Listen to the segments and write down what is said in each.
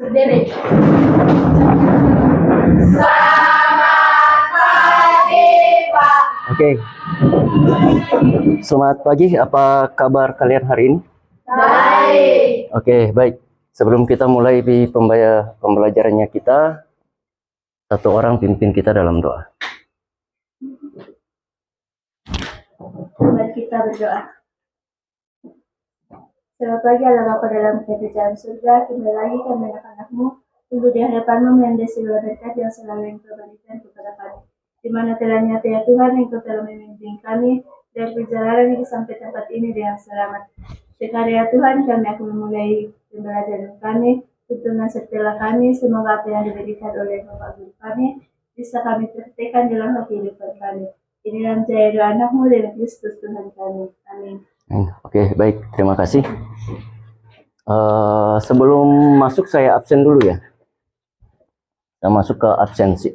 Berdiri. Selamat pagi, Pak. Oke. Selamat pagi, apa kabar kalian hari ini? Baik. Oke, baik. Sebelum kita mulai di pembelajarannya kita, satu orang pimpin kita dalam doa. Mari kita berdoa. Selamat pagi Allah Bapa dalam kerajaan surga, kembali lagi kami anak-anakmu, tunggu di hadapanmu menandai segala berkat yang selalu Engkau berikan kepada kami. Di mana telah nyata ya Tuhan, Engkau telah membimbing kami dari perjalanan ini sampai tempat ini dengan selamat. Sekarang ya Tuhan, kami akan memulai pembelajaran kami, tuntunan setelah kami, semoga apa yang diberikan oleh Bapak Guru kami, bisa kami praktekkan dalam kehidupan kami. Ini dalam jaya doa anakmu dari Kristus Tuhan kami. Amin. Oke, baik. Terima kasih. Sebelum masuk saya absen dulu ya. Kita masuk ke absensi.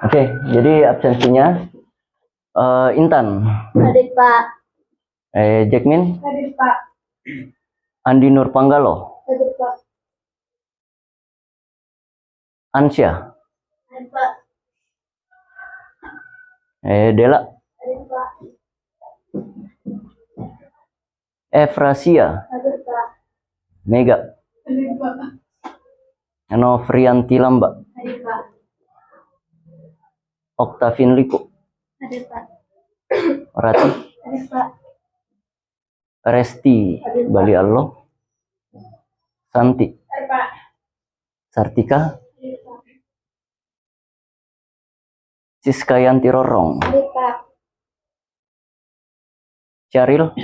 Oke, jadi absensinya Intan. Hadir Pak. Jackmin. Hadir Pak. Andi Nur Panggalo. Hadir Pak. Ansya. Hadir Pak. Dela. Hadir Pak. Efrasia. Hadir Pak. Mega. Hadir Pak. Novrianti Lamba. Hadir Pak. Oktavin Liko. Hadir Pak. Rati. Hadir Pak. Resti Bali Allah. Santi. Hadir Pak. Sartika. Hadir Pak. Siskayanti Rorong. Hadir Pak. Syaril.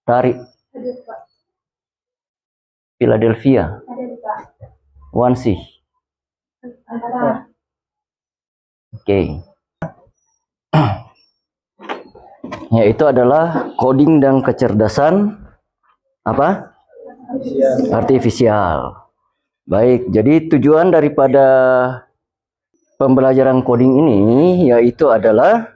Tari. Hadir Pak. Philadelphia. Hadir Pak. Wansih. Hadir Pak. Oke. Yaitu adalah coding dan kecerdasan apa? Artifisial. Baik, jadi tujuan daripada pembelajaran coding ini yaitu adalah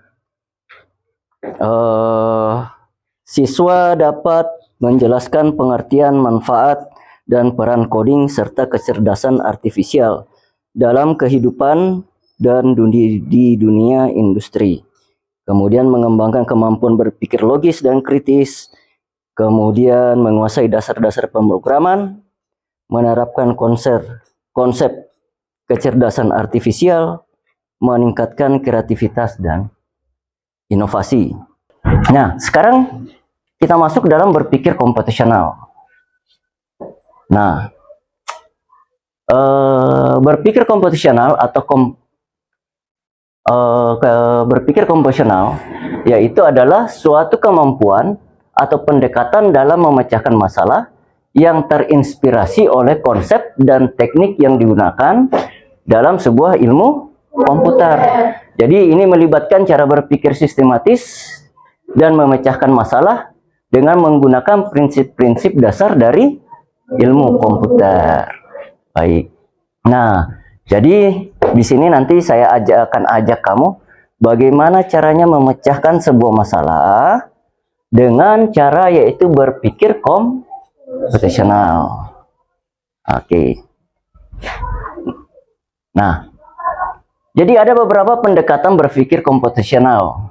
siswa dapat menjelaskan pengertian, manfaat, dan peran coding serta kecerdasan artifisial dalam kehidupan dan di dunia industri. Kemudian mengembangkan kemampuan berpikir logis dan kritis, kemudian menguasai dasar-dasar pemrograman, menerapkan konsep kecerdasan artifisial, meningkatkan kreativitas dan inovasi. Nah, sekarang kita masuk dalam berpikir komputasional. Nah, berpikir komputasional atau berpikir komputasional yaitu adalah suatu kemampuan atau pendekatan dalam memecahkan masalah yang terinspirasi oleh konsep dan teknik yang digunakan dalam sebuah ilmu komputer. Jadi ini melibatkan cara berpikir sistematis dan memecahkan masalah dengan menggunakan prinsip-prinsip dasar dari ilmu komputer. Baik. Nah, jadi di sini nanti saya akan ajak kamu bagaimana caranya memecahkan sebuah masalah dengan cara yaitu berpikir komputasional. Oke. Nah, jadi ada beberapa pendekatan berpikir komputasional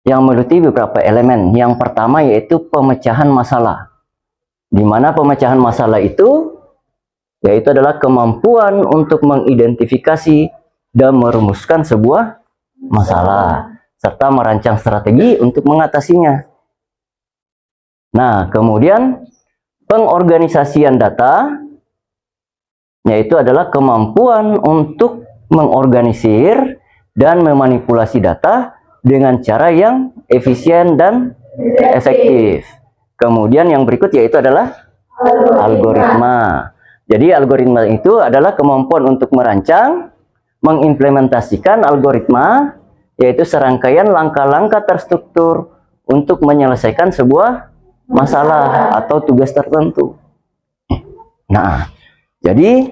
yang meliputi beberapa elemen. Yang pertama yaitu pemecahan masalah. Di mana pemecahan masalah itu yaitu adalah kemampuan untuk mengidentifikasi dan merumuskan sebuah masalah serta merancang strategi untuk mengatasinya. Nah, kemudian pengorganisasian data yaitu adalah kemampuan untuk mengorganisir dan memanipulasi data dengan cara yang efisien dan efektif. Kemudian yang berikut yaitu adalah algoritma. Jadi algoritma itu adalah kemampuan untuk merancang, mengimplementasikan algoritma, yaitu serangkaian langkah-langkah terstruktur untuk menyelesaikan sebuah masalah atau tugas tertentu. Nah, jadi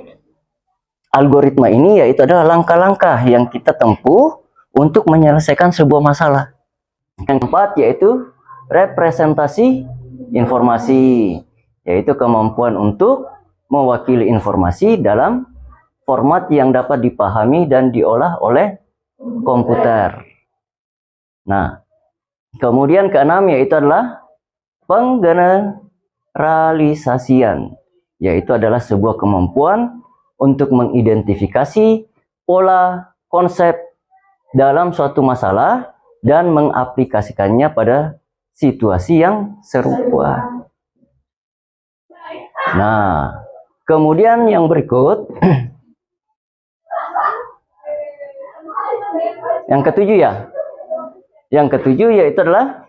algoritma ini yaitu adalah langkah-langkah yang kita tempuh untuk menyelesaikan sebuah masalah. Yang keempat yaitu representasi informasi. yaitu kemampuan untuk mewakili informasi dalam format yang dapat dipahami dan diolah oleh komputer. Nah, kemudian keenam yaitu adalah penggeneralisasian, yaitu adalah sebuah kemampuan untuk mengidentifikasi pola konsep dalam suatu masalah dan mengaplikasikannya pada situasi yang serupa. Nah, kemudian yang berikut, yang ketujuh ya. Yang ketujuh yaitu adalah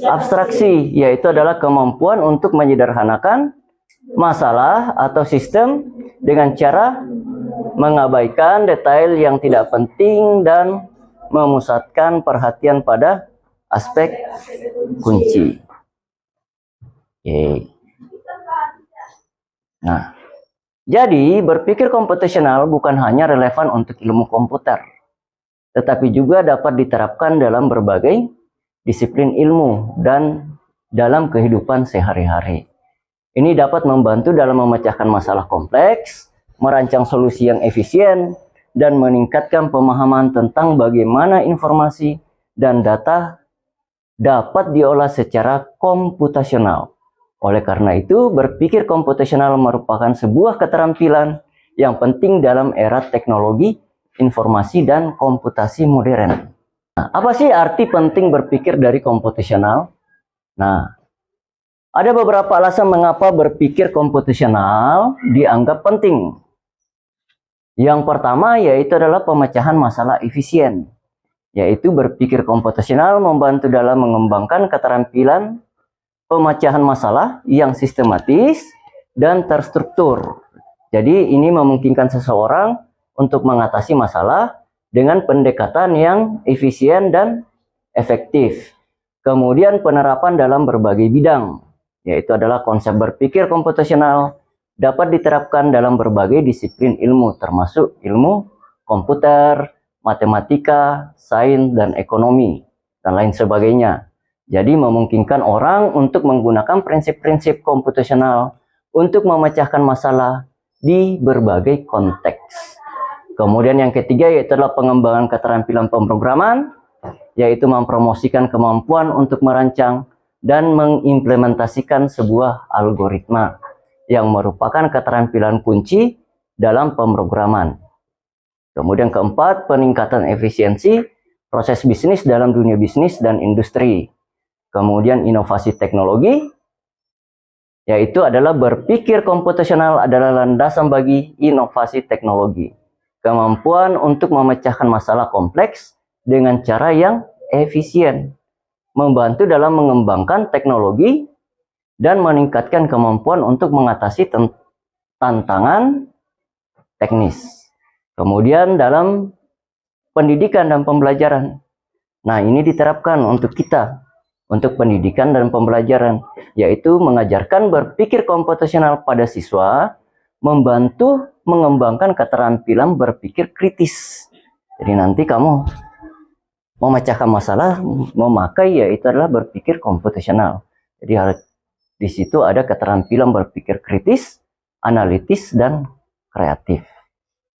abstraksi, yaitu adalah kemampuan untuk menyederhanakan masalah atau sistem dengan cara mengabaikan detail yang tidak penting dan memusatkan perhatian pada aspek kunci. Oke. Nah, jadi berpikir komputasional bukan hanya relevan untuk ilmu komputer, tetapi juga dapat diterapkan dalam berbagai disiplin ilmu dan dalam kehidupan sehari-hari. Ini dapat membantu dalam memecahkan masalah kompleks, merancang solusi yang efisien, dan meningkatkan pemahaman tentang bagaimana informasi dan data dapat diolah secara komputasional. Oleh karena itu, berpikir komputasional merupakan sebuah keterampilan yang penting dalam era teknologi, informasi, dan komputasi modern. Nah, apa sih arti penting berpikir dari komputasional? Nah, ada beberapa alasan mengapa berpikir komputasional dianggap penting. Yang pertama yaitu adalah pemecahan masalah efisien. Yaitu berpikir komputasional membantu dalam mengembangkan keterampilan pemecahan masalah yang sistematis dan terstruktur. Jadi ini memungkinkan seseorang untuk mengatasi masalah dengan pendekatan yang efisien dan efektif. Kemudian penerapan dalam berbagai bidang, yaitu adalah konsep berpikir komputasional dapat diterapkan dalam berbagai disiplin ilmu, termasuk ilmu komputer, matematika, sains, dan ekonomi, dan lain sebagainya. Jadi memungkinkan orang untuk menggunakan prinsip-prinsip komputasional untuk memecahkan masalah di berbagai konteks. Kemudian yang ketiga yaitu adalah pengembangan keterampilan pemrograman, yaitu mempromosikan kemampuan untuk merancang dan mengimplementasikan sebuah algoritma yang merupakan keterampilan kunci dalam pemrograman. Kemudian keempat, peningkatan efisiensi proses bisnis dalam dunia bisnis dan industri. Kemudian inovasi teknologi, yaitu adalah berpikir komputasional adalah landasan bagi inovasi teknologi. Kemampuan untuk memecahkan masalah kompleks dengan cara yang efisien, membantu dalam mengembangkan teknologi dan meningkatkan kemampuan untuk mengatasi tantangan teknis. Kemudian dalam pendidikan dan pembelajaran. Nah, ini diterapkan untuk kita, untuk pendidikan dan pembelajaran, yaitu mengajarkan berpikir komputasional pada siswa, membantu mengembangkan keterampilan berpikir kritis. Jadi nanti kamu memecahkan masalah memakai yaitu adalah berpikir komputasional. Jadi di situ ada keterampilan berpikir kritis, analitis, dan kreatif.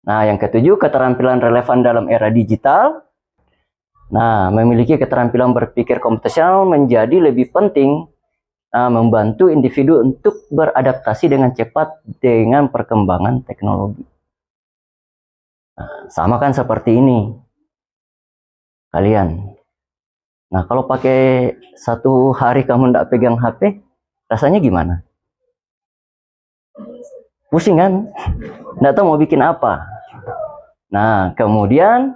Nah, yang ketujuh, keterampilan relevan dalam era digital. Nah, memiliki keterampilan berpikir komputasional menjadi lebih penting, membantu individu untuk beradaptasi dengan cepat dengan perkembangan teknologi. Nah, sama kan seperti ini kalian. Nah, kalau pakai satu hari kamu tidak pegang HP, rasanya gimana? Pusing kan? Tidak tahu mau bikin apa. Nah, kemudian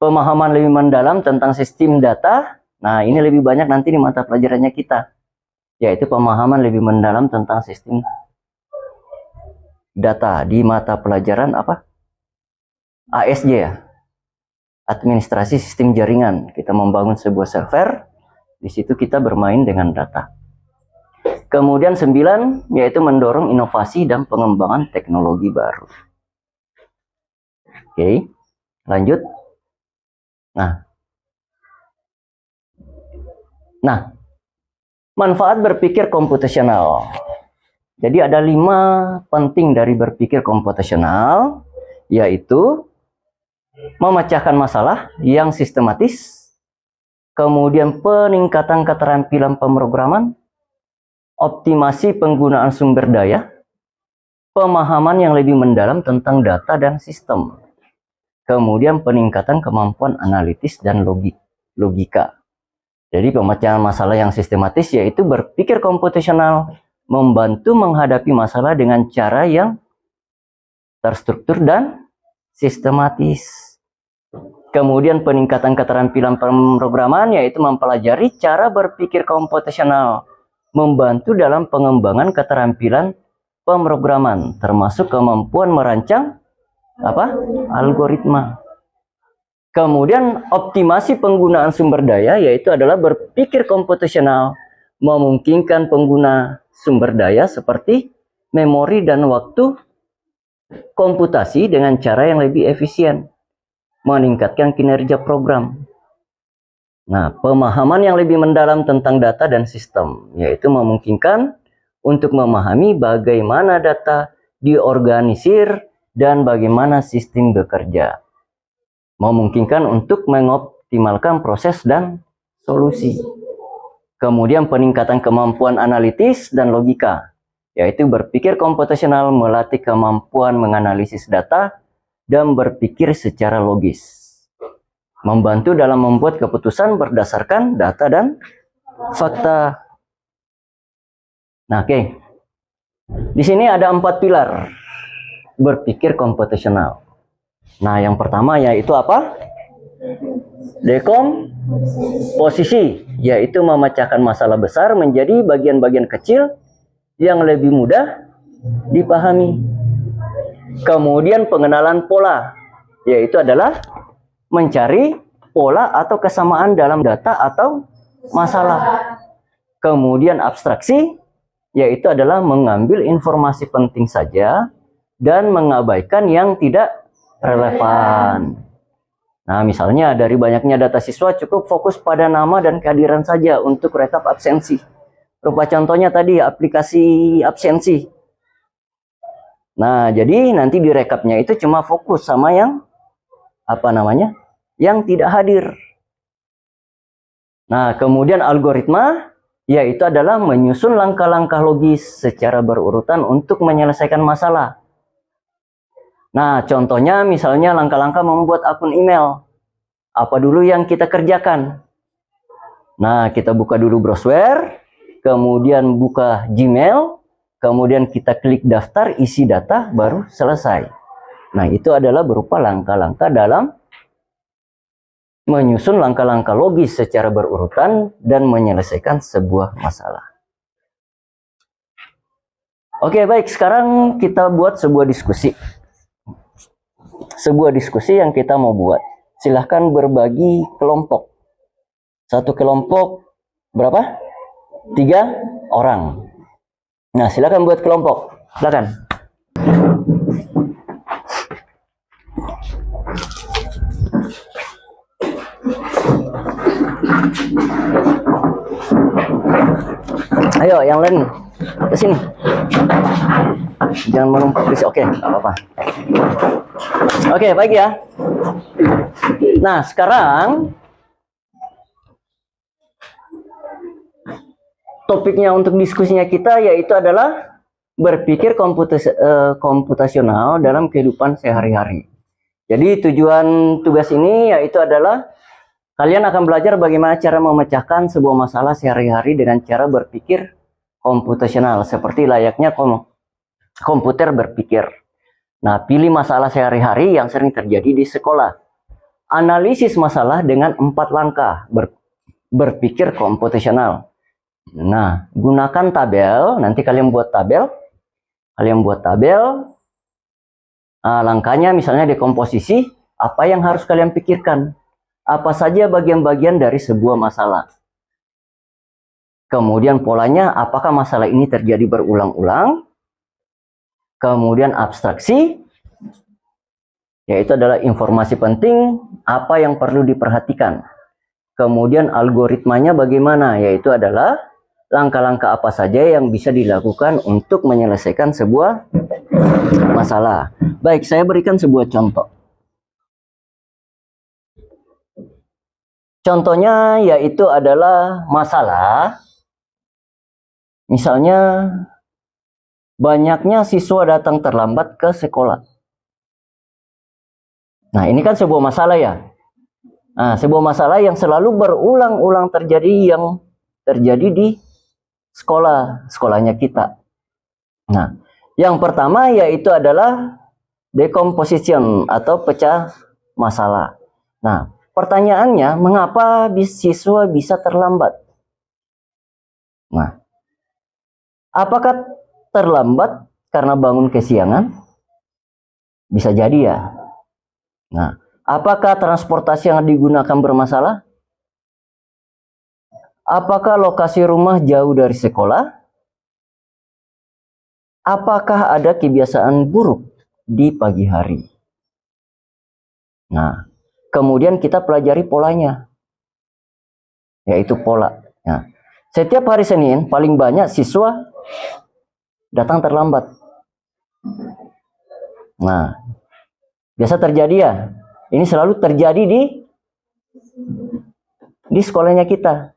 pemahaman lebih mendalam tentang sistem data. Nah, ini lebih banyak nanti di mata pelajarannya kita, yaitu pemahaman lebih mendalam tentang sistem data di mata pelajaran apa? ASJ ya, administrasi sistem jaringan. Kita membangun sebuah server, di situ kita bermain dengan data. Kemudian 9 yaitu mendorong inovasi dan pengembangan teknologi baru. Oke, lanjut. Nah, Manfaat berpikir komputasional. Jadi ada 5 penting dari berpikir komputasional, yaitu memecahkan masalah yang sistematis, kemudian peningkatan keterampilan pemrograman, optimasi penggunaan sumber daya, pemahaman yang lebih mendalam tentang data dan sistem, kemudian peningkatan kemampuan analitis dan logika. Jadi pemecahan masalah yang sistematis yaitu berpikir komputasional membantu menghadapi masalah dengan cara yang terstruktur dan sistematis. Kemudian peningkatan keterampilan pemrograman yaitu mempelajari cara berpikir komputasional, membantu dalam pengembangan keterampilan pemrograman, termasuk kemampuan merancang algoritma. Kemudian optimasi penggunaan sumber daya yaitu adalah berpikir komputasional, memungkinkan pengguna sumber daya seperti memori dan waktu komputasi dengan cara yang lebih efisien, meningkatkan kinerja program. Nah, pemahaman yang lebih mendalam tentang data dan sistem, yaitu memungkinkan untuk memahami bagaimana data diorganisir dan bagaimana sistem bekerja. Memungkinkan untuk mengoptimalkan proses dan solusi. Kemudian peningkatan kemampuan analitis dan logika, yaitu berpikir komputasional melatih kemampuan menganalisis data dan berpikir secara logis. Membantu dalam membuat keputusan berdasarkan data dan fakta. Nah, oke. Di sini ada 4 pilar berpikir komputasional. Nah, yang pertama yaitu apa? Dekomposisi, yaitu memecahkan masalah besar menjadi bagian-bagian kecil yang lebih mudah dipahami. Kemudian pengenalan pola, yaitu adalah mencari pola atau kesamaan dalam data atau masalah. Kemudian abstraksi, yaitu adalah mengambil informasi penting saja dan mengabaikan yang tidak relevan. Nah, misalnya dari banyaknya data siswa cukup fokus pada nama dan kehadiran saja untuk rekap absensi. Rupa contohnya tadi aplikasi absensi. Nah, jadi nanti di rekapnya itu cuma fokus sama yang yang tidak hadir. Nah, kemudian algoritma yaitu adalah menyusun langkah-langkah logis secara berurutan untuk menyelesaikan masalah. Nah, contohnya misalnya langkah-langkah membuat akun email. Apa dulu yang kita kerjakan? Nah, kita buka dulu browser, kemudian buka Gmail, kemudian kita klik daftar, isi data, baru selesai. Nah, itu adalah berupa langkah-langkah dalam menyusun langkah-langkah logis secara berurutan dan menyelesaikan sebuah masalah. Oke, baik. Sekarang kita buat sebuah diskusi. Sebuah diskusi yang kita mau buat. Silahkan berbagi kelompok. Satu kelompok berapa? 3 orang. Nah, silahkan buat kelompok. Silahkan. Ayo, yang lain ke sini. Jangan menumpuk. Oke, nggak apa-apa. Oke, baik ya. Nah, sekarang topiknya untuk diskusinya kita yaitu adalah berpikir komputasional dalam kehidupan sehari-hari. Jadi tujuan tugas ini yaitu adalah kalian akan belajar bagaimana cara memecahkan sebuah masalah sehari-hari dengan cara berpikir komputasional seperti layaknya komputer berpikir. Nah, pilih masalah sehari-hari yang sering terjadi di sekolah. Analisis masalah dengan 4 langkah berpikir komputasional. Nah, gunakan tabel. Nanti kalian buat tabel. Langkahnya misalnya dekomposisi. Apa yang harus kalian pikirkan? Apa saja bagian-bagian dari sebuah masalah? Kemudian polanya, apakah masalah ini terjadi berulang-ulang? Kemudian abstraksi, yaitu adalah informasi penting, apa yang perlu diperhatikan. Kemudian algoritmanya bagaimana, yaitu adalah langkah-langkah apa saja yang bisa dilakukan untuk menyelesaikan sebuah masalah. Baik, saya berikan sebuah contoh. Contohnya yaitu adalah masalah, misalnya banyaknya siswa datang terlambat ke sekolah. Nah, ini kan sebuah masalah ya. Nah, sebuah masalah yang selalu berulang-ulang terjadi di sekolahnya kita. Nah, yang pertama yaitu adalah decomposition atau pecah masalah. Nah, pertanyaannya, mengapa siswa bisa terlambat? Nah, apakah terlambat karena bangun kesiangan? Bisa jadi ya. Nah, apakah transportasi yang digunakan bermasalah? Apakah lokasi rumah jauh dari sekolah? Apakah ada kebiasaan buruk di pagi hari? Nah, kemudian kita pelajari polanya, yaitu pola. Nah, setiap hari Senin paling banyak siswa datang terlambat. Nah, biasa terjadi ya. Ini selalu terjadi di sekolahnya kita.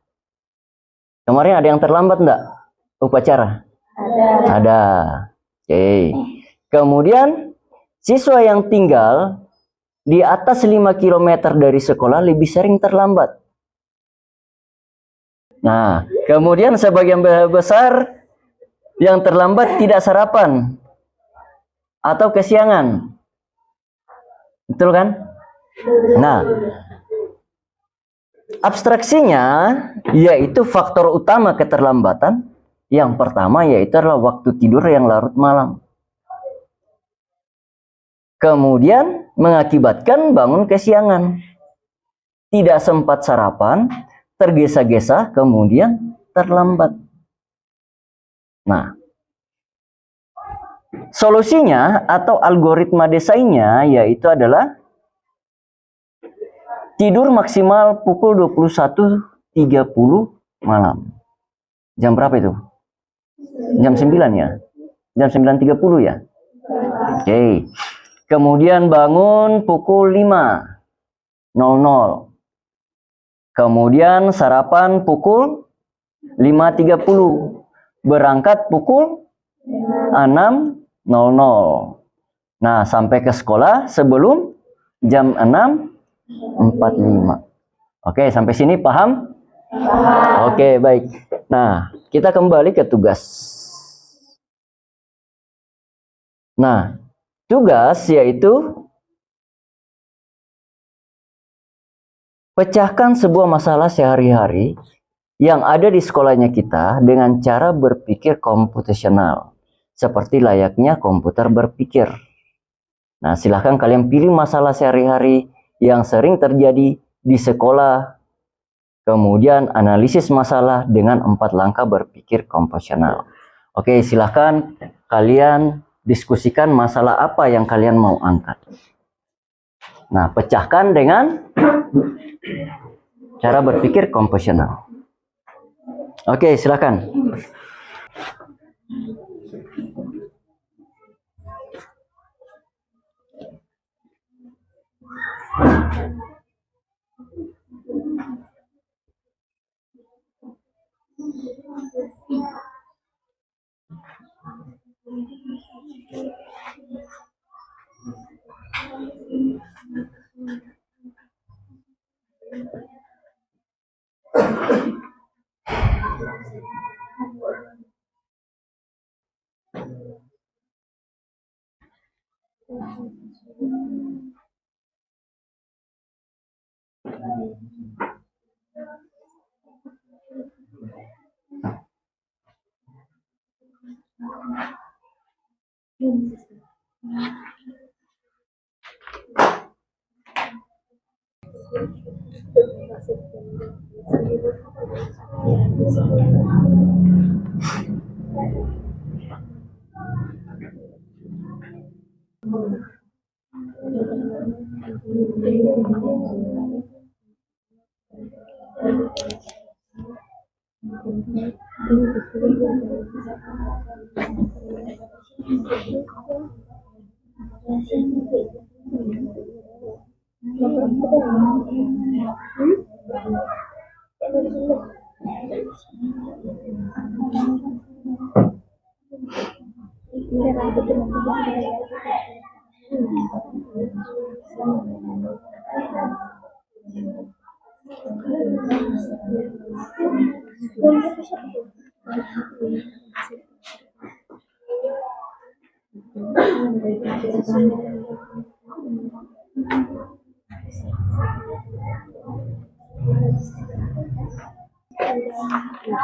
Kemarin ada yang terlambat enggak? Upacara? Ada. Oke. Kemudian siswa yang tinggal di atas 5 km dari sekolah lebih sering terlambat. Nah, kemudian sebagian besar yang terlambat tidak sarapan atau kesiangan. Betul kan? Nah, abstraksinya yaitu faktor utama keterlambatan. Yang pertama yaitu adalah waktu tidur yang larut malam. Kemudian mengakibatkan bangun kesiangan. Tidak sempat sarapan, tergesa-gesa, kemudian terlambat. Nah, solusinya atau algoritma desainnya yaitu adalah tidur maksimal pukul 21.30 malam. Jam berapa itu? Jam 9 ya? Jam 9.30 ya? Oke. Kemudian bangun pukul 5.00. Kemudian sarapan pukul 5.30. Berangkat pukul 6.00. Nah, sampai ke sekolah sebelum jam 6.45. Oke, sampai sini paham? Paham. Oke, baik. Nah, kita kembali ke tugas. Nah, tugas yaitu pecahkan sebuah masalah sehari-hari yang ada di sekolahnya kita dengan cara berpikir komputasional, seperti layaknya komputer berpikir. Nah, silahkan kalian pilih masalah sehari-hari yang sering terjadi di sekolah, kemudian analisis masalah dengan 4 langkah berpikir komputasional. Oke, silahkan kalian diskusikan masalah apa yang kalian mau angkat. Nah, pecahkan dengan cara berpikir komputasional. Oke, silakan.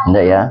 Enggak ya?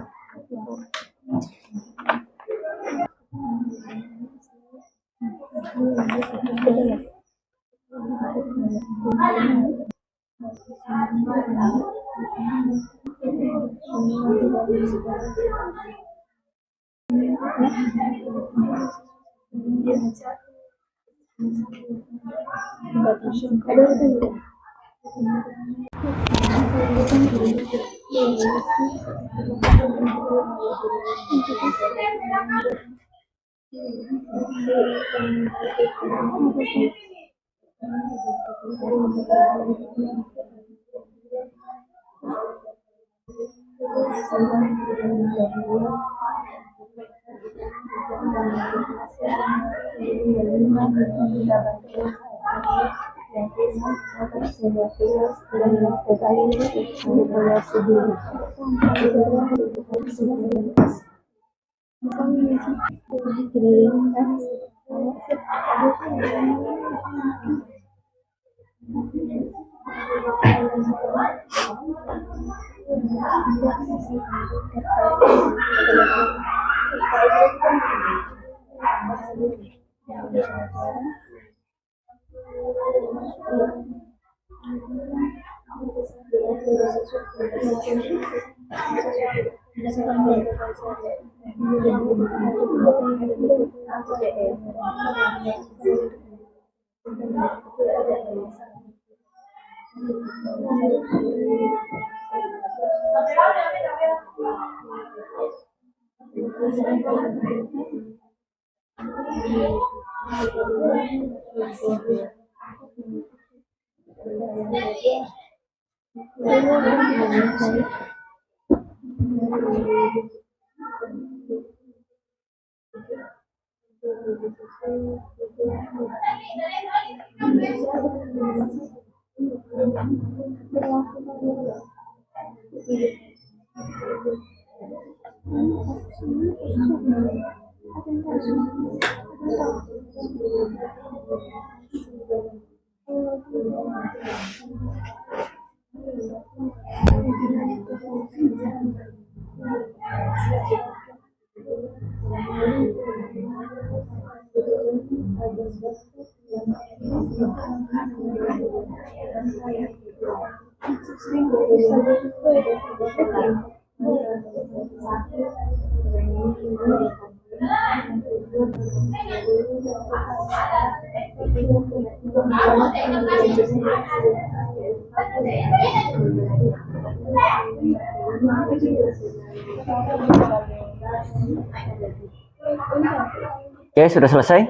Oke, sudah selesai?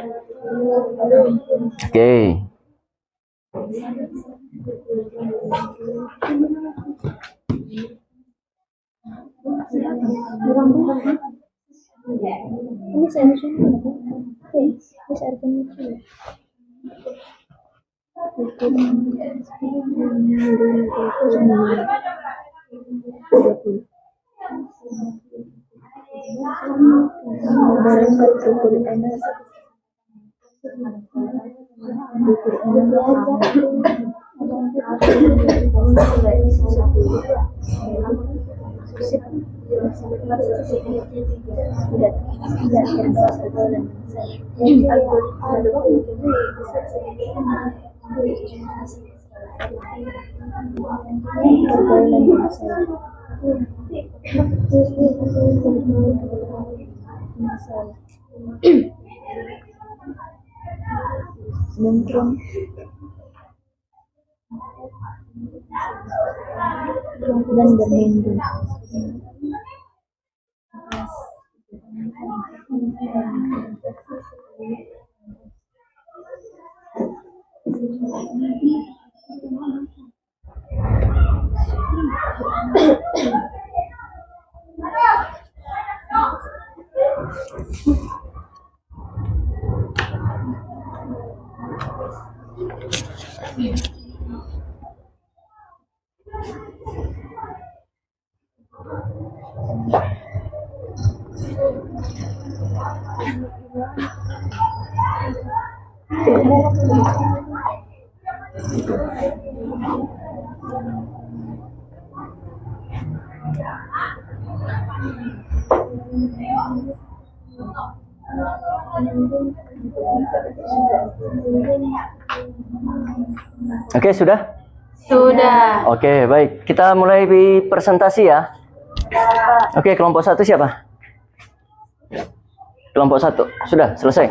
Oke. Ini seharusnya bisa nongkrong dan bermain game. Oke, sudah? Sudah. Oke, baik. Kita mulai presentasi ya. Oke, kelompok 1 siapa? Kelompok 1. Sudah, selesai.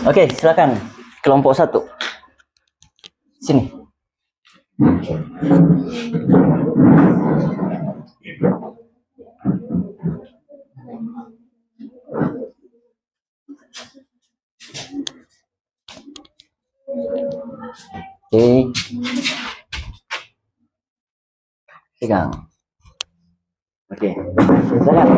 Oke, silakan. Kelompok 1. Sini. Oke. Pegang. Oke. Silakan.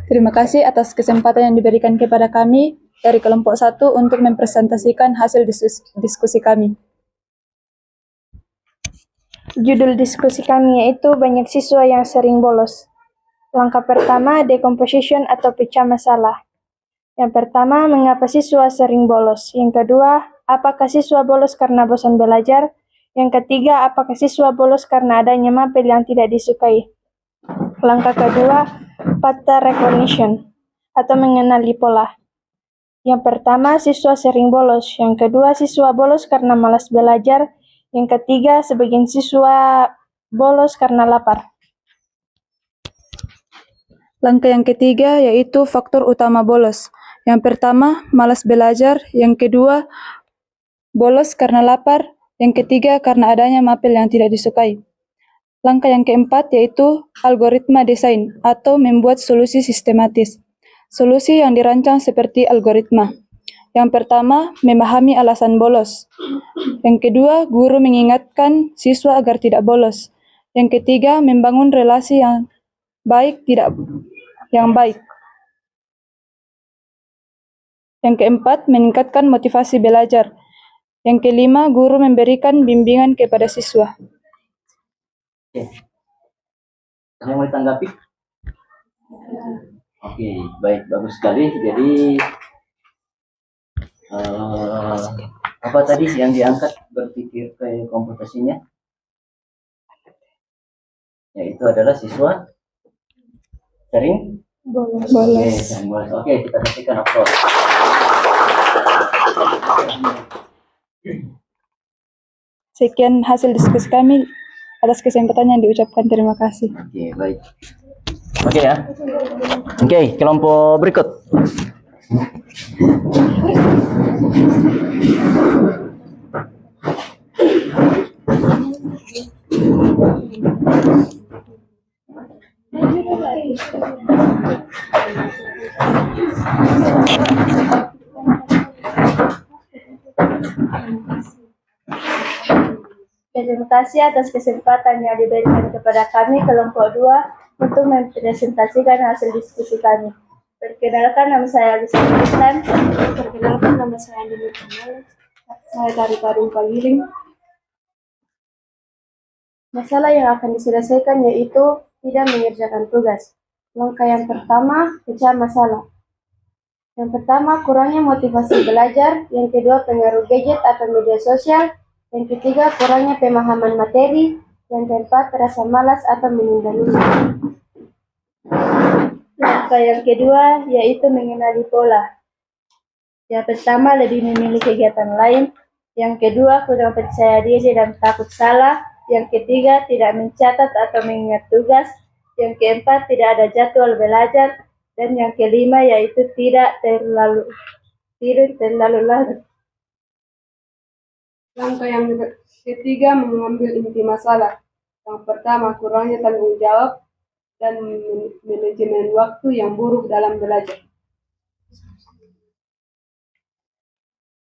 Terima kasih atas kesempatan yang diberikan kepada kami dari kelompok 1 untuk mempresentasikan hasil diskusi kami. Judul diskusi kami yaitu banyak siswa yang sering bolos. Langkah pertama, decomposition atau pecah masalah. Yang pertama, mengapa siswa sering bolos? Yang kedua, apakah siswa bolos karena bosan belajar? Yang ketiga, apakah siswa bolos karena adanya mapel yang tidak disukai? Langkah kedua, pattern recognition atau mengenali pola. Yang pertama, siswa sering bolos. Yang kedua, siswa bolos karena malas belajar. Yang ketiga, sebagian siswa bolos karena lapar. Langkah yang ketiga yaitu faktor utama bolos. Yang pertama, malas belajar. Yang kedua, bolos karena lapar. Yang ketiga, karena adanya mapel yang tidak disukai. Langkah yang keempat yaitu algoritma desain atau membuat solusi sistematis. Solusi yang dirancang seperti algoritma. Yang pertama, memahami alasan bolos. Yang kedua, guru mengingatkan siswa agar tidak bolos. Yang ketiga, membangun relasi yang baik. Yang keempat, meningkatkan motivasi belajar. Yang kelima, guru memberikan bimbingan kepada siswa. Oke. Ada yang mau ditanggapi? Oke, baik, bagus sekali. Jadi apa tadi yang diangkat berpikir ke komputasinya? Yaitu adalah siswa sering Bolos. Oke, sering bolos. Oke, kita saksikan upload. Sekian hasil diskusi kami. Atas kesempatan yang diucapkan terima kasih. Oke, baik. Oke ya. Oke, kelompok berikut. Terima kasih atas kesempatan yang diberikan kepada kami kelompok 2 untuk mempresentasikan hasil diskusi kami. Perkenalkan, nama saya Alisa Kristan. Perkenalkan, nama saya Andini Kamal. Saya dari Parung Pagiling. Masalah yang akan diselesaikan yaitu tidak mengerjakan tugas. Langkah yang pertama, pecah masalah. Yang pertama, kurangnya motivasi belajar. Yang kedua, pengaruh gadget atau media sosial. Yang ketiga, kurangnya pemahaman materi. Yang keempat, rasa malas atau menunda-nunda. Langkah yang kedua yaitu mengenali pola. Yang pertama, lebih memilih kegiatan lain. Yang kedua, kurang percaya diri dan takut salah. Yang ketiga, tidak mencatat atau mengingat tugas. Yang keempat, tidak ada jadwal belajar. Dan yang kelima yaitu tidak terlalu larut. Langkah yang ketiga, mengambil inti masalah. Yang pertama, kurangnya tanggung jawab dan manajemen waktu yang buruk dalam belajar.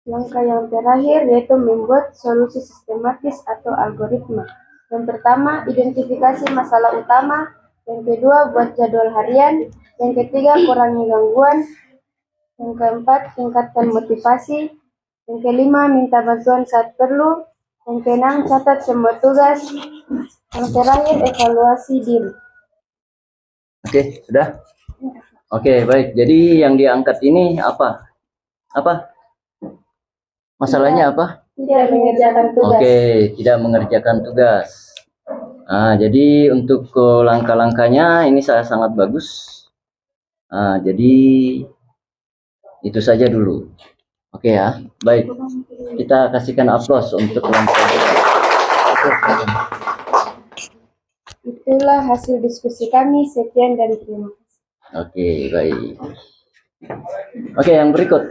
Langkah yang terakhir yaitu membuat solusi sistematis atau algoritma. Yang pertama, identifikasi masalah utama. Yang kedua, buat jadwal harian. Yang ketiga, kurangi gangguan. Yang keempat, tingkatkan motivasi. Yang kelima, minta bantuan saat perlu. Yang keenam, catat semua tugas. Yang terakhir, evaluasi diri. Oke, sudah? Oke, baik. Jadi yang diangkat ini apa? Apa? Masalahnya apa? Tidak mengerjakan tugas. Oke, tidak mengerjakan tugas. Nah, jadi untuk langkah-langkahnya ini sangat bagus. Nah, jadi itu saja dulu. Oke ya, baik. Kita kasihkan aplaus untuk langkah. Itulah hasil diskusi kami. Sekian dan terima kasih. Oke, baik. Oke, yang berikut.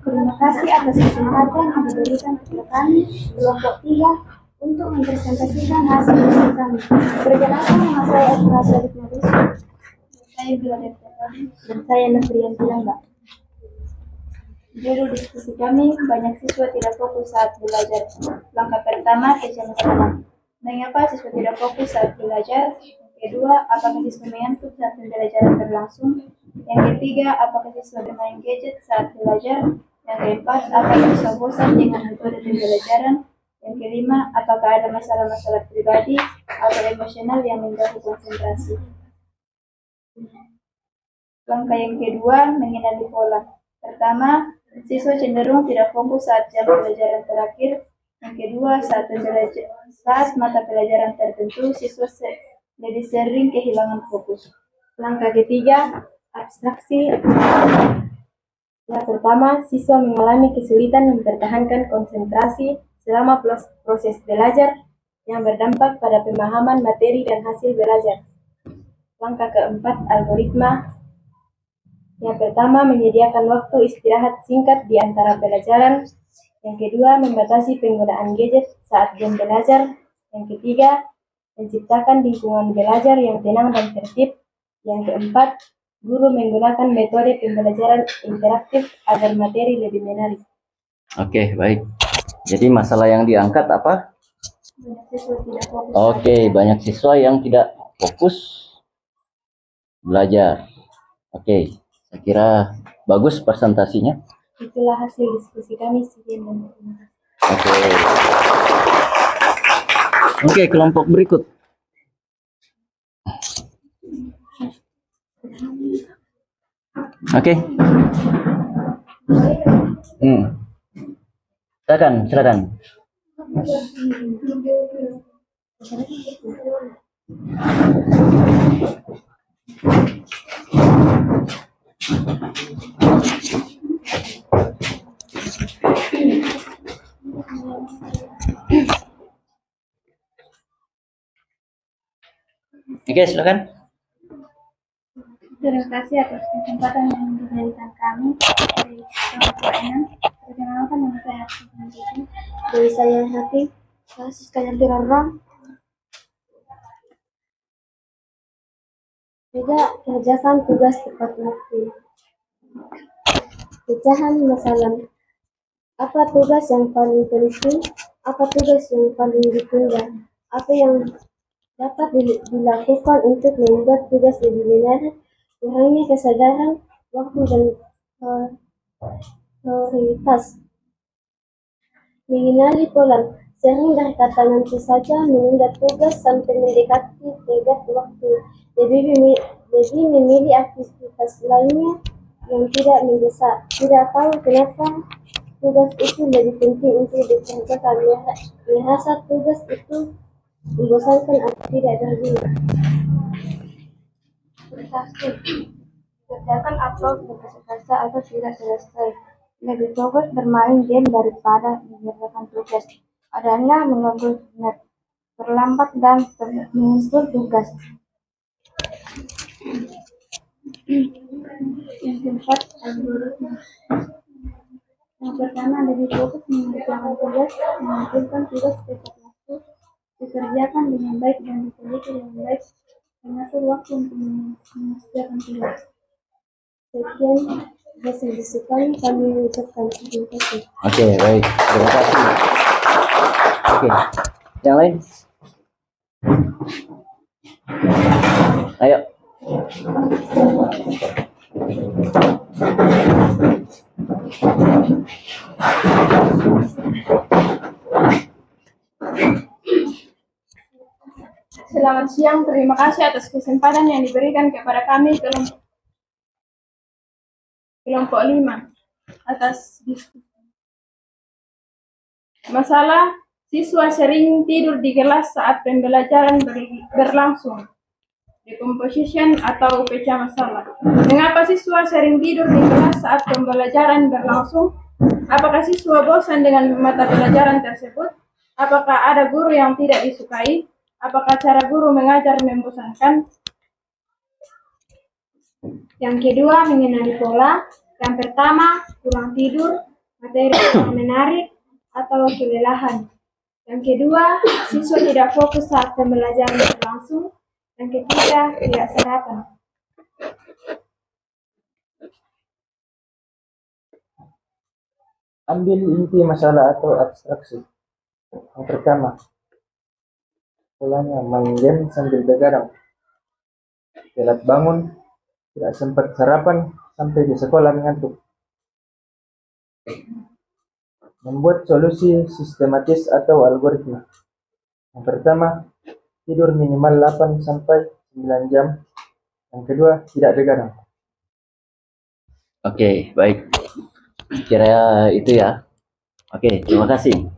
Terima kasih atas kesempatan yang diberikan kepada kami, kelompok 3, untuk mempresentasikan hasil diskusi kami. Perkenalkan, nama saya Esra Syarik Nadus. Saya Biladeta dan saya Nafrian Tilamba. Judul diskusi kami, banyak siswa tidak fokus saat belajar. Langkah pertama, pecah masalah. Mengapa siswa tidak fokus saat belajar? Yang kedua, apakah siswa mengantuk saat pembelajaran berlangsung? Yang ketiga, apakah siswa bermain gadget saat belajar? Yang keempat, apakah siswa bosan dengan metode pembelajaran? Yang kelima, apakah ada masalah-masalah pribadi atau emosional yang mengganggu konsentrasi? Langkah yang kedua, mengenali pola. Pertama, siswa cenderung tidak fokus saat jam pelajaran terakhir. Yang kedua, saat mata pelajaran tertentu, siswa lebih sering kehilangan fokus. Langkah ketiga, abstraksi. Yang pertama, siswa mengalami kesulitan mempertahankan konsentrasi selama proses belajar yang berdampak pada pemahaman materi dan hasil belajar. Langkah keempat, algoritma. Yang pertama, menyediakan waktu istirahat singkat di antara pelajaran. Yang kedua, membatasi penggunaan gadget saat jam belajar. Yang ketiga, menciptakan lingkungan belajar yang tenang dan tertib. Yang keempat, guru menggunakan metode pembelajaran interaktif agar materi lebih menarik. Oke, baik. Jadi masalah yang diangkat apa? Banyak siswa tidak fokus. Oke, banyak siswa yang tidak fokus belajar. Oke, saya kira bagus presentasinya. Itulah hasil diskusi kami. Sekian dan terima kasih. Oke, kelompok berikut. Oke. Silakan. Oke, silakan. Terima kasih atas kesempatan yang diberikan pendidikan kami dari kelompok 6. Perkenalkan, nama saya Hati. Dari saya Hati. Saya sekalian orang. Tidak kerjakan tugas tepat waktu. Pecahan masalah. Apa tugas yang paling penting? Apa tugas yang paling ditunda? Apa yang dapat dilakukan untuk membuat tugas lebih benar? Kurangnya kesadaran waktu dan prioritas. Mengenali pola. Sering dari kata nanti saja menunda tugas sampai mendekati tenggat waktu. Lebih memilih aktivitas lainnya yang tidak mendesak. Tidak tahu kenapa tugas itu lebih penting untuk dikerjakan. Merasa tugas itu membosankan atau tidak berguna. Berhasil. Kerjakan upload berkasa atau tidak selesai. Lebih fokus bermain game daripada mengerjakan tugas. Adanya mengganggu net, terlambat dan menyusul tugas. Yang keempat, algoritma. Yang pertama, lebih fokus mengerjakan tugas, mengumpulkan tugas tepat waktu, dikerjakan dengan baik dan diteliti dengan baik, mengatur waktu untuk mengerjakan tugas. Sekian hasil diskusi kami mengucapkan terima kasih. Oke, baik. Terima kasih. Oke, yang lain? Ayo. Selamat siang, terima kasih atas kesempatan yang diberikan kepada kami kelompok 5 atas diskusi. Masalah siswa sering tidur di kelas saat pembelajaran berlangsung. Decomposition atau pecah masalah. Mengapa siswa sering tidur di kelas saat pembelajaran berlangsung? Apakah siswa bosan dengan mata pelajaran tersebut? Apakah ada guru yang tidak disukai? Apakah cara guru mengajar membosankan? Yang kedua, mengenali pola. Yang pertama, kurang tidur, materi kurang menarik, atau kelelahan. Yang kedua, siswa tidak fokus saat pembelajaran berlangsung. Yang ketiga, tidak sarapan. Ambil inti masalah atau abstraksi. Yang pertama, polanya main game sambil begadang, telat bangun, tidak sempat sarapan, sampai di sekolah mengantuk. Membuat solusi sistematis atau algoritma. Yang pertama, tidur minimal 8 sampai 9 jam. Yang kedua, tidak begadang. Oke, baik. Kira itu ya. Oke, terima kasih.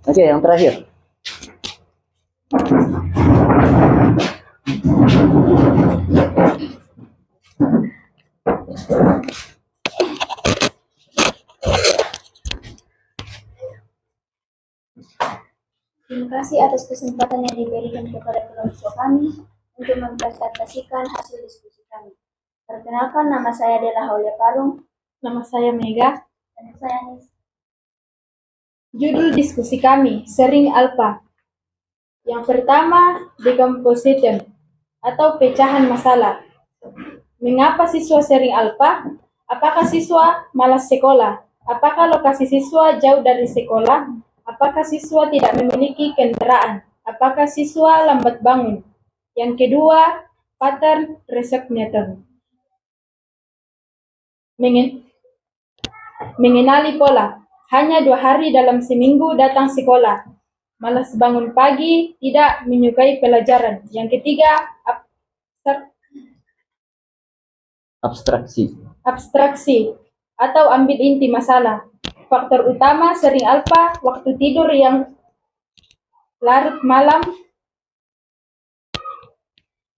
Oke, yang terakhir. Terima kasih atas kesempatan yang diberikan kepada kelompok kami untuk mempresentasikan hasil diskusi kami. Perkenalkan, nama saya Dela Haulia Parung. Nama saya Mega. Dan saya Nis. Judul diskusi kami, sering alfa. Yang pertama, decomposition atau pecahan masalah. Mengapa siswa sering alfa? Apakah siswa malas sekolah? Apakah lokasi siswa jauh dari sekolah? Apakah siswa tidak memiliki kendaraan? Apakah siswa lambat bangun? Yang kedua, pattern recognition. Mengenali pola. Hanya 2 hari dalam seminggu datang sekolah. Malas bangun pagi, tidak menyukai pelajaran. Yang ketiga, abstraksi atau ambil inti masalah. Faktor utama sering alfa, waktu tidur yang larut malam,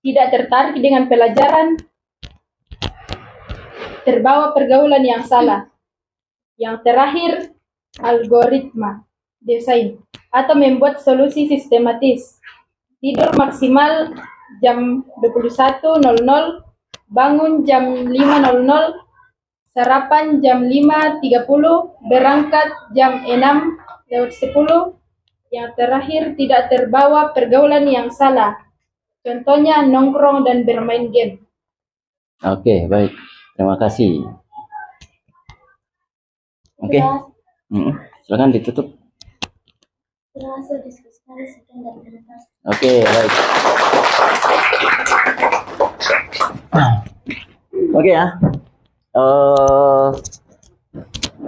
tidak tertarik dengan pelajaran, terbawa pergaulan yang salah. Yang terakhir, algoritma, desain, atau membuat solusi sistematis. Tidur maksimal jam 21.00, bangun jam 5.00, sarapan jam 5.30, berangkat jam 6:10. Yang terakhir, tidak terbawa pergaulan yang salah. Contohnya nongkrong dan bermain game. Oke, baik. Terima kasih. Oke. Silakan ditutup. Berhasil diskusi kali sekian dan terima kasih. Oke, baik. Oke ya.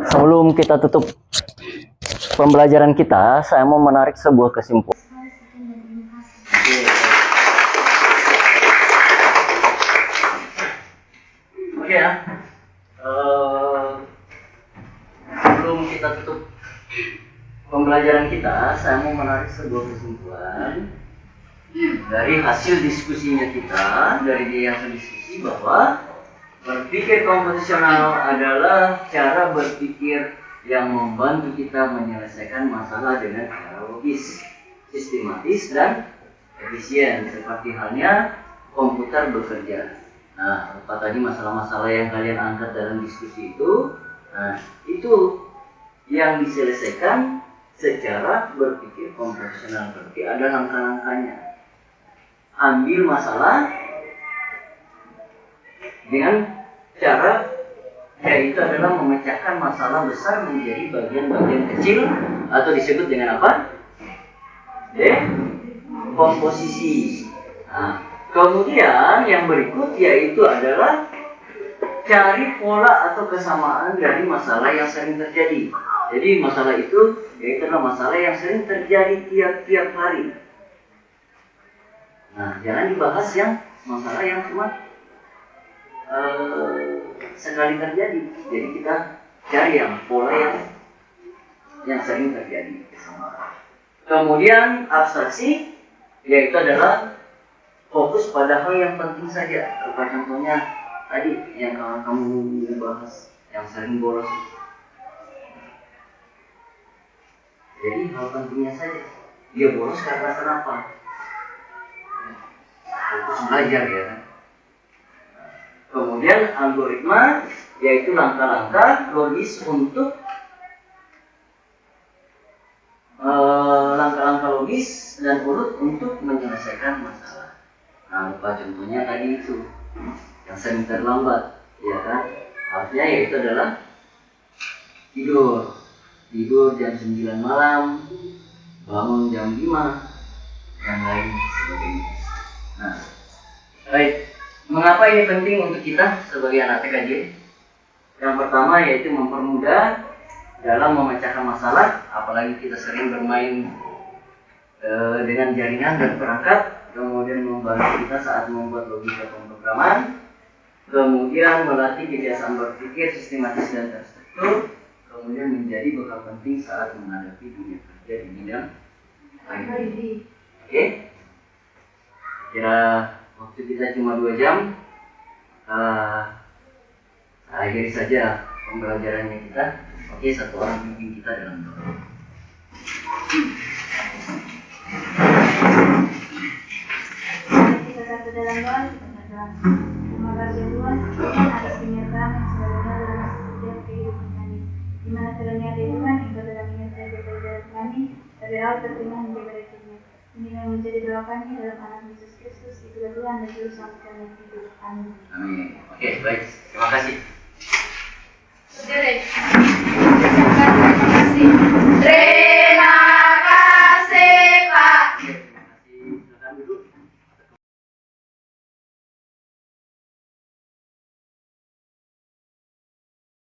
Sebelum kita tutup pembelajaran kita, saya mau menarik sebuah kesimpulan. Oke ya. Sebelum kita tutup pembelajaran kita, saya mau menarik sebuah kesimpulan dari hasil diskusinya kita, dari dia yang berdiskusi bahwa berpikir komposisional adalah cara berpikir yang membantu kita menyelesaikan masalah dengan cara logis, sistematis, dan efisien, seperti halnya komputer bekerja. Nah, apa tadi masalah-masalah yang kalian angkat dalam diskusi itu, nah, itu yang diselesaikan secara berpikir komposisional. Berarti ada langkah-langkahnya. Ambil masalah dengan cara yaitu adalah memecahkan masalah besar menjadi bagian-bagian kecil atau disebut dengan apa? Dekomposisi. Nah, kemudian yang berikut yaitu adalah cari pola atau kesamaan dari masalah yang sering terjadi. Jadi masalah itu yaitu adalah masalah yang sering terjadi tiap-tiap hari. Nah, jangan dibahas yang masalah yang cuma sekali terjadi. Jadi kita cari yang pola yang sering terjadi. Kemudian abstraksi yaitu adalah fokus pada hal yang penting saja. Apa contohnya tadi yang kamu bahas yang sering bolos. Jadi hal pentingnya saja. Dia bolos karena kenapa? Fokus belajar ya kan. Kemudian algoritma yaitu langkah-langkah logis untuk langkah-langkah logis dan urut untuk menyelesaikan masalah. Nah, apa contohnya tadi itu yang sering terlambat, ya kan? Artinya yaitu adalah tidur jam 9 malam, bangun jam 5, yang lain sebagainya. Nah, baik. Mengapa ini penting untuk kita sebagai anak TKJ? Yang pertama yaitu mempermudah dalam memecahkan masalah, apalagi kita sering bermain dengan jaringan dan perangkat, kemudian membantu kita saat membuat logika pemrograman, kemudian melatih kebiasaan berpikir sistematis dan terstruktur, kemudian menjadi bekal penting saat menghadapi dunia kerja di bidang IT. Oke? Kira waktu kita cuma 2 jam, akhiri saja pembelajarannya kita. Oke, satu orang pimpin kita dalam doa. Kita satu dalam doa, kita berdoa. Terima kasih Tuhan atas kenyataan yang selalu dalam setiap kehidupan kami. Di mana ternyata Tuhan Engkau dalam menyertai pekerjaan kami dari awal tertinggal hingga berakhirnya. Ini yang menjadi doa kami dalam nama Yesus Kristus, itulah Tuhan dan Juru Selamat kami yang hidup. Amin. Amin. Oke, baik. Terima kasih. Saudara.